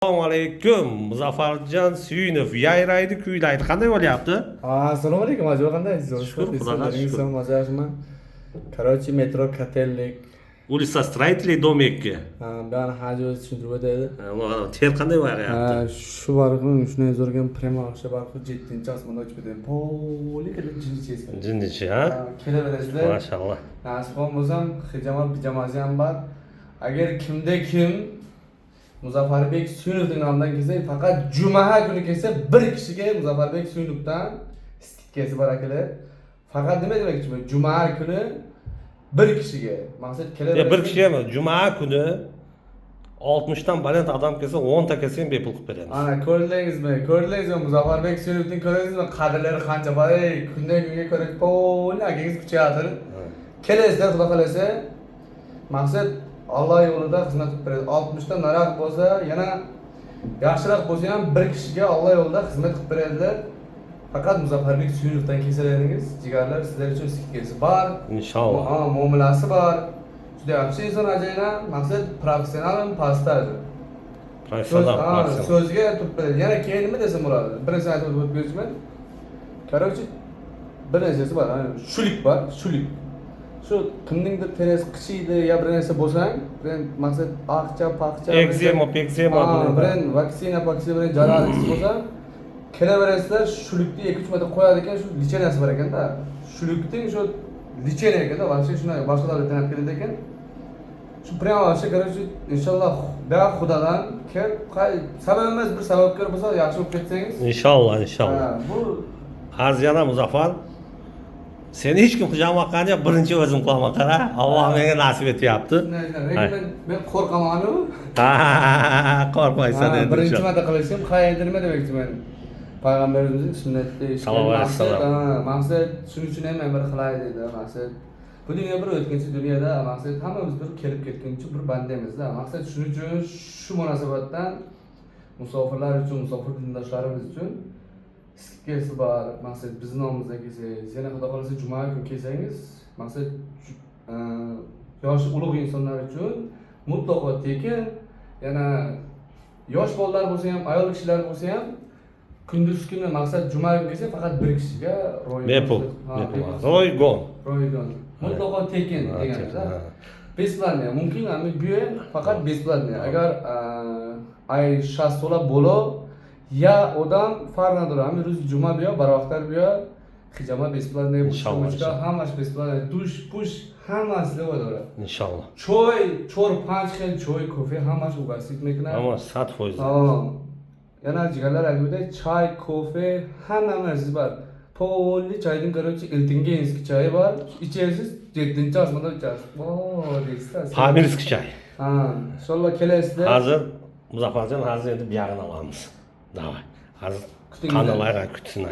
Assalomu alaykum. Muzaffarjon Suyunov yayraydi, kuylaydi. Qanday bo'lyapti? Assalomu alaykum. Ajoy qandaysiz? Shukr, Xudoga shukr. Mazajmi? Короче, metro Katellik. Улица Строителей, дом 2. Ben hacı öz tushuntirib o'tadi. Ter qanday bo'lyapti? Shu barqni shunday zo'rgan prema o'sha barqni 7-osmonda uchib ketadi. Poli kelib jinnichesi. Jinnichi, ha? Kelaverasizlar. Mashallah. Nasib bo'lsam, hijomat pijamasi ham bor. Agar kimda kim Muzaffarbek Suyunovning nomidan kelsa, faqat jumaha kuni kelsa, bir kishiga Muzaffarbek Suyunovdan stikersi bor akalar. Faqat nima demoqchi bu? Jumaha kuni bir kishiga. Maqsad kelaveradi. Bir kishiga emas, juma kuni 60 dan baland odam kelsa, 10 ta kelsa ham bepul qilib beramiz. Ana ko'rdingizmi? Ko'rdingizmi? Muzaffarbek Suyunovning ko'rdingizmi? Qadrlari qancha bor? Kundan kunga ko'ra poli akangiz kuchayatir. Kelasizlar, xudo xolasa. Maqsad Allah yo'lida xizmat qilib beradi. 60 dan nariroq bo'lsa, yana yaxshiroq bo'lsa ham bir kishiga Allah yo'lida xizmat qilib beradilar. Faqat Muzaffarbek Suyunovdan kelsalaringiz, jigarlar sizlar uchun stikersi bor. Inshaalloh. Muomalasi bor. Juda yaxshi inson ajayna, maqsad professional pastaj. Professional. So'zga turib beradi. Yana keyin nima desam bo'ladi? Birinchi aytib o'tmoqchiman. Короче, bir narsasi bor, shulik bor, shulik. Shu kimningdir terasi qichiydi, ya bir narsa bo'lsang, bilan maqsad aqcha, paqcha, Ekzema bilan vaksina bilan jaralisiz bo'lsa, kelaverasizlar, shulikni 2-3 marta qo'yadi ekan, shu lichenasi bor ekanda. Shulikning shu lichena ekanda, вообще shunday boshqalarga tanab keladi ekan. Shu prямо вообще, короче, inshaalloh Xudodan sabab emas, bir sababkor bo'lsa, yaxshi bo'lib ketsangiz. Inshaalloh, inshaalloh. Bu Arziyana Muzaffar, seni hech kim hujam qilganda birinchi o'zim qilaman qara. Alloh menga nasib etyapti. Men qo'rqaman-ku. Qo'rqmaysan endi. Birinchi marta qilishim, qayerda nima demoqchiman? Payg'ambarimizning sunnatida maqsad shuning uchun ham men bir qilay dedi. Maqsad bu dunyo bir o'tkinchi dunyoda, maqsad hammamiz bir kelib ketguncha bir bandamizda. Maqsad shuning uchun shu munosabatdan musofirlar uchun, musofir dindoshlarimiz uchun stikersi bor. Maqsad bizning nomimizdan kelsangiz, yana xudo xolasa juma kuni kelsangiz, maqsad yosh ulug' insonlar uchun mutlaqo tekin. Yana yosh bolalar bo'lsa ham, ayol kishilar bo'lsa ham kunduz kuni maqsad juma kuni kelsa faqat bir kishiga bepul. Ro'ygon. Mutlaqo tekin deganlar. Бесплатно. Mumkin ham bu ham faqat бесплатно. Agar ay 60 to'lab bo'lib ya odam farq nador. Hamma ro'z juma biyo, barvaqtlar biyo, hijama бесплатно, bushka hammasi бесплатно. Dush, push hammasi bo'ladi. Inshaalloh. Choy, chor 5 xil choy, kofe hammasi ugasib mekinadi. Hamma 100%. Yana jigarlar aytganda choy, kofe hamma narsa bor. Poli choydan короче iltingenskiy choy bor. Ichasiz 7-osmonda ichasiz. Deysiz. Pamirskiy choy. Inshaalloh kelasizlar. Hozir Muzaffarjon hozir endi bu yog'ini olamiz. Davay. Hozir qandalarga kutsin.